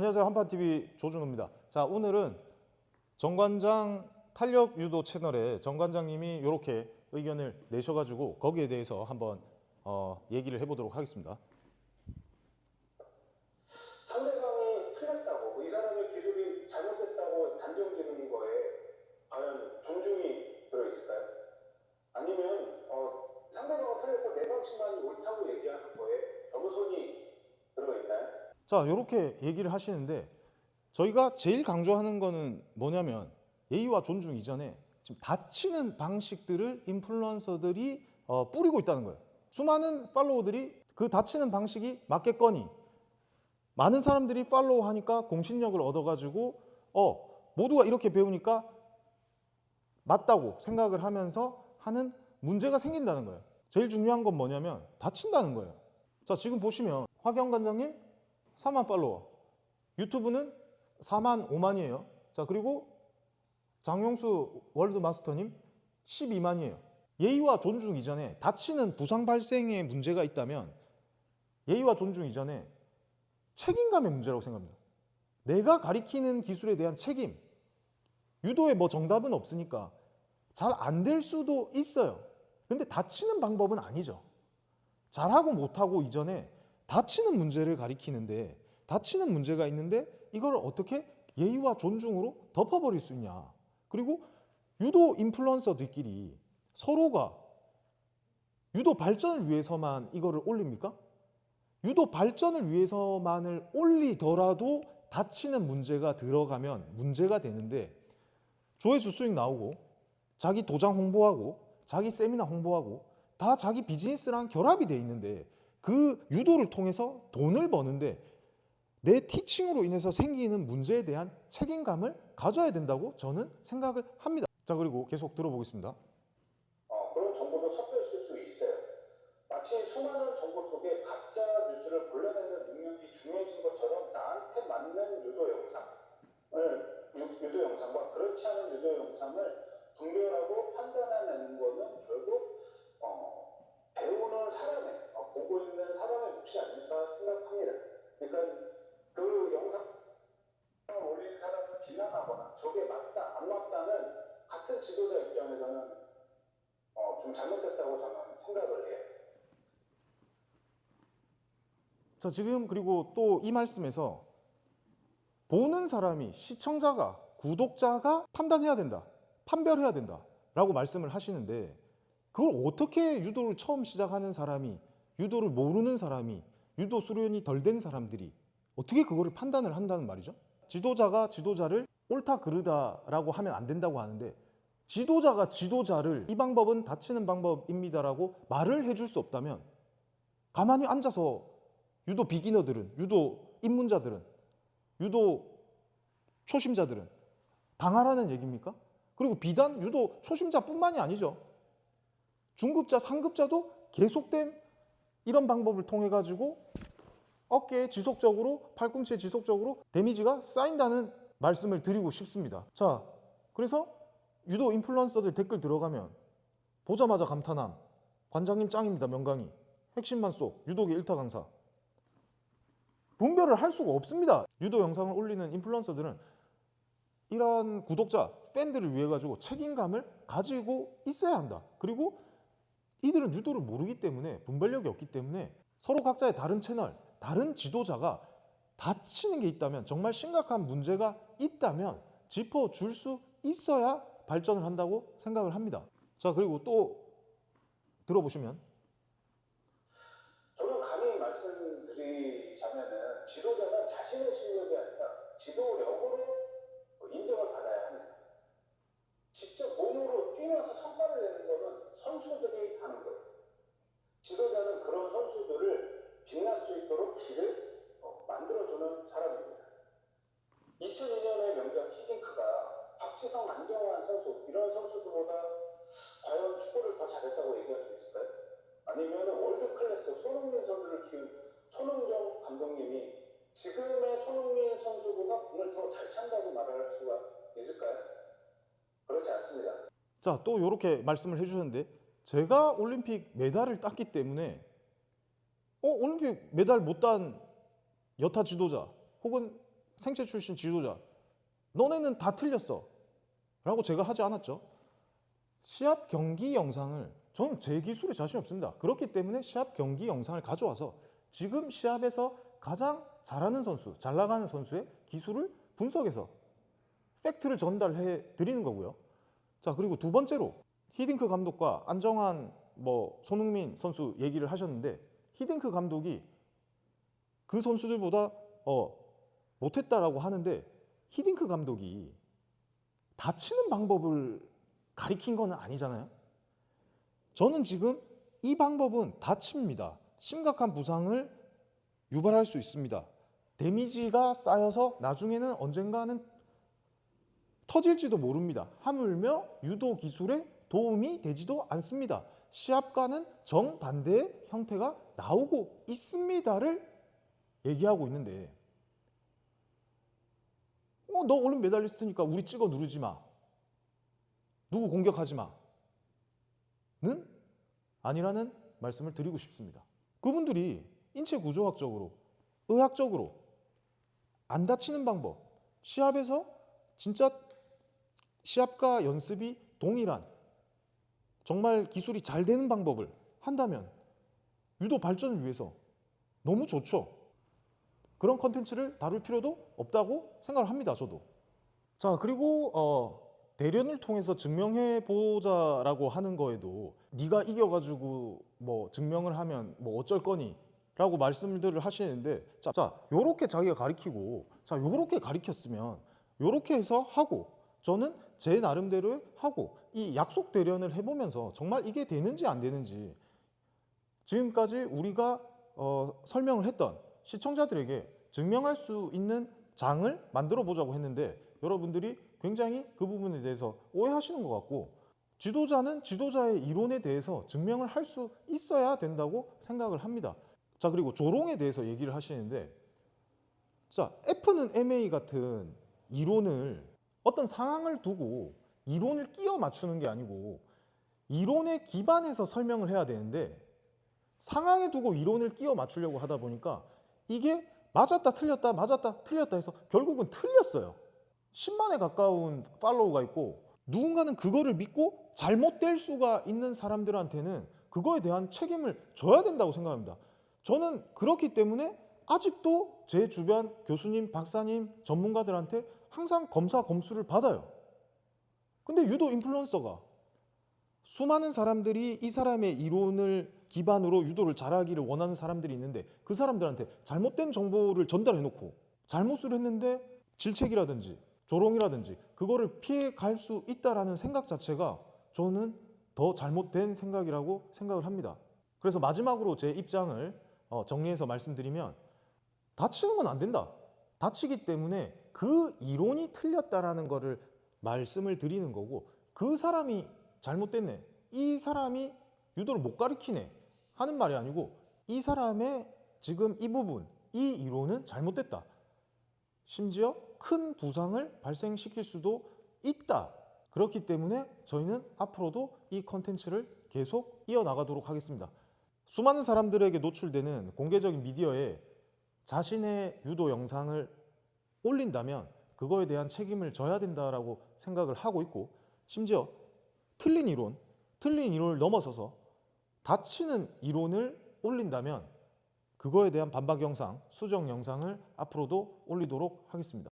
안녕하세요. 한판TV 조준호입니다. 자, 오늘은 정관장 탄력 유도 채널에 정관장님이 이렇게 의견을 내셔가지고 거기에 대해서 한번 얘기를 해보도록 하겠습니다. 상대방이 틀렸다고, 이 사람의 기술이 잘못됐다고 단정짓는 거에 과연 존중이 들어있을까요? 아니면 상대방은 틀렸고 내 방식만 옳다고 얘기하는 거에 겸손이 들어있나요? 자, 이렇게 얘기를 하시는데 저희가 제일 강조하는 거는 뭐냐면 예의와 존중 이전에 지금 다치는 방식들을 인플루언서들이 뿌리고 있다는 거예요. 수많은 팔로워들이 그 다치는 방식이 맞겠거니 많은 사람들이 팔로우하니까 공신력을 얻어가지고 모두가 이렇게 배우니까 맞다고 생각을 하면서 하는 문제가 생긴다는 거예요. 제일 중요한 건 뭐냐면 다친다는 거예요. 자, 지금 보시면 화경 관장님 4만 팔로워, 유튜브는 4만 5만이에요. 자, 그리고 장용수 월드마스터님 12만이에요. 예의와 존중 이전에 다치는 부상 발생에 문제가 있다면 예의와 존중 이전에 책임감의 문제라고 생각합니다. 내가 가리키는 기술에 대한 책임. 유도에 뭐 정답은 없으니까 잘 안 될 수도 있어요. 근데 다치는 방법은 아니죠. 잘하고 못하고 이전에 다치는 문제를 가리키는데 다치는 문제가 있는데 이걸 어떻게 예의와 존중으로 덮어버릴 수 있냐. 그리고 유도 인플루언서들끼리 서로가 유도 발전을 위해서만 이거를 올립니까? 유도 발전을 위해서만을 올리더라도 다치는 문제가 들어가면 문제가 되는데 조회수 수익 나오고 자기 도장 홍보하고 자기 세미나 홍보하고 다 자기 비즈니스랑 결합이 돼 있는데 그 유도를 통해서 돈을 버는데 내 티칭으로 인해서 생기는 문제에 대한 책임감을 가져야 된다고 저는 생각을 합니다. 자, 그리고 계속 들어보겠습니다. 그런 정보도 섞여 있을 수 있어요. 마치 수많은 정보 속에 가짜 뉴스를 골라내는 능력이 중요해진 것처럼 나한테 맞는 유도 영상과 그렇지 않은 유도 영상을 분별하고 판단해내는 거는 결국 배우는 사람의, 보고 있는 사람의 몫이 아닐까 생각합니다. 그러니까 그 영상 올린 사람을 비난하거나 저게 맞다, 안 맞다는 같은 지도자 입장에서는 좀 잘못됐다고 저는 생각을 해요. 자, 지금 그리고 또 이 말씀에서 보는 사람이 시청자가 구독자가 판단해야 된다, 판별해야 된다 라고 말씀을 하시는데 그걸 어떻게 유도를 처음 시작하는 사람이, 유도를 모르는 사람이, 유도 수련이 덜 된 사람들이 어떻게 그거를 판단을 한다는 말이죠? 지도자가 지도자를 옳다 그르다라고 하면 안 된다고 하는데 지도자가 지도자를 이 방법은 다치는 방법입니다라고 말을 해줄 수 없다면 가만히 앉아서 유도 비기너들은, 유도 입문자들은, 유도 초심자들은 당하라는 얘기입니까? 그리고 비단 유도 초심자뿐만이 아니죠. 중급자, 상급자도 계속된 이런 방법을 통해 가지고 어깨에 지속적으로, 팔꿈치에 지속적으로 데미지가 쌓인다는 말씀을 드리고 싶습니다. 자, 그래서 유도 인플루언서들 댓글 들어가면 보자마자 감탄함. 관장님 짱입니다. 명강의. 핵심만 쏙. 유도계 1타 강사. 분별을 할 수가 없습니다. 유도 영상을 올리는 인플루언서들은 이러한 구독자, 팬들을 위해 가지고 책임감을 가지고 있어야 한다. 그리고 이들은 유도를 모르기 때문에, 분별력이 없기 때문에 서로 각자의 다른 채널, 다른 지도자가 다치는 게 있다면, 정말 심각한 문제가 있다면 짚어줄 수 있어야 발전을 한다고 생각을 합니다. 자, 그리고 또 들어보시면 저는 감히 말씀드리자면은 지도자는 자신의 실력이 아니라 지도력으로 인정을 받아야 합니다. 직접 몸으로 뛰면서 성과를 내는 거는 선수들이 하는 거예요. 지도자는 그런 선수들을 빛날 수 있도록 길을 만들어주는 사람입니다. 2002년의 명장 히딩크가 박지성, 안정환 선수, 이런 선수들보다 과연 축구를 더 잘했다고 얘기할 수 있을까요? 아니면 월드 클래스 손흥민 선수를 키운 손흥정 감독님이 지금의 손흥민 선수보다 공을 더 잘 찬다고 말할 수가 있을까요? 그렇지 않습니다. 자, 또 이렇게 말씀을 해주셨는데 제가 올림픽 메달을 땄기 때문에 올림픽 메달 못 딴 여타 지도자 혹은 생체 출신 지도자 너네는 다 틀렸어 라고 제가 하지 않았죠. 시합 경기 영상을 저는 제 기술에 자신 없습니다. 그렇기 때문에 시합 경기 영상을 가져와서 지금 시합에서 가장 잘하는 선수, 잘 나가는 선수의 기술을 분석해서 팩트를 전달해 드리는 거고요. 자, 그리고 두 번째로 히딩크 감독과 안정환 손흥민 선수 얘기를 하셨는데 히딩크 감독이 그 선수들보다 못했다라고 하는데 히딩크 감독이 다치는 방법을 가리킨 건 아니잖아요. 저는 지금 이 방법은 다칩니다. 심각한 부상을 유발할 수 있습니다. 데미지가 쌓여서 나중에는 언젠가는 터질지도 모릅니다. 하물며 유도 기술에 도움이 되지도 않습니다. 시합과는 정반대의 형태가 나오고 있습니다를 얘기하고 있는데 너 올림픽 메달리스트니까 우리 찍어 누르지 마. 누구 공격하지 마. 는 아니라는 말씀을 드리고 싶습니다. 그분들이 인체 구조학적으로, 의학적으로 안 다치는 방법, 시합에서 진짜 시합과 연습이 동일한 정말 기술이 잘 되는 방법을 한다면 유도 발전을 위해서 너무 좋죠. 그런 컨텐츠를 다룰 필요도 없다고 생각을 합니다. 저도. 자, 그리고 대련을 통해서 증명해 보자라고 하는 거에도 네가 이겨가지고 증명을 하면 어쩔 거니 라고 말씀들을 하시는데 자 요렇게 자기가 가리키고 자 요렇게 가리켰으면 요렇게 해서 하고 저는 제 나름대로 하고 이 약속 대련을 해보면서 정말 이게 되는지 안 되는지 지금까지 우리가 설명을 했던 시청자들에게 증명할 수 있는 장을 만들어 보자고 했는데 여러분들이 굉장히 그 부분에 대해서 오해하시는 것 같고 지도자는 지도자의 이론에 대해서 증명을 할 수 있어야 된다고 생각을 합니다. 자, 그리고 조롱에 대해서 얘기를 하시는데 자, F는 MA 같은 이론을 어떤 상황을 두고 이론을 끼워 맞추는 게 아니고 이론에 기반해서 설명을 해야 되는데 상황에 두고 이론을 끼워 맞추려고 하다 보니까 이게 맞았다 틀렸다 맞았다 틀렸다 해서 결국은 틀렸어요. 10만에 가까운 팔로우가 있고 누군가는 그거를 믿고 잘못될 수가 있는 사람들한테는 그거에 대한 책임을 져야 된다고 생각합니다. 저는 그렇기 때문에 아직도 제 주변 교수님, 박사님, 전문가들한테 항상 검사 검수를 받아요. 근데 유도 인플루언서가 수많은 사람들이 이 사람의 이론을 기반으로 유도를 잘하기를 원하는 사람들이 있는데 그 사람들한테 잘못된 정보를 전달해 놓고 잘못을 했는데 질책이라든지 조롱이라든지 그거를 피해 갈 수 있다라는 생각 자체가 저는 더 잘못된 생각이라고 생각을 합니다. 그래서 마지막으로 제 입장을 정리해서 말씀드리면 다치는 건 안 된다. 다치기 때문에 그 이론이 틀렸다라는 거를 말씀을 드리는 거고 그 사람이 잘못됐네. 이 사람이 유도를 못 가르치네. 하는 말이 아니고 이 사람의 지금 이 부분, 이 이론은 잘못됐다. 심지어 큰 부상을 발생시킬 수도 있다. 그렇기 때문에 저희는 앞으로도 이 컨텐츠를 계속 이어나가도록 하겠습니다. 수많은 사람들에게 노출되는 공개적인 미디어에 자신의 유도 영상을 올린다면 그거에 대한 책임을 져야 된다라고 생각을 하고 있고 심지어 틀린 이론을 넘어서서 다치는 이론을 올린다면 그거에 대한 반박 영상, 수정 영상을 앞으로도 올리도록 하겠습니다.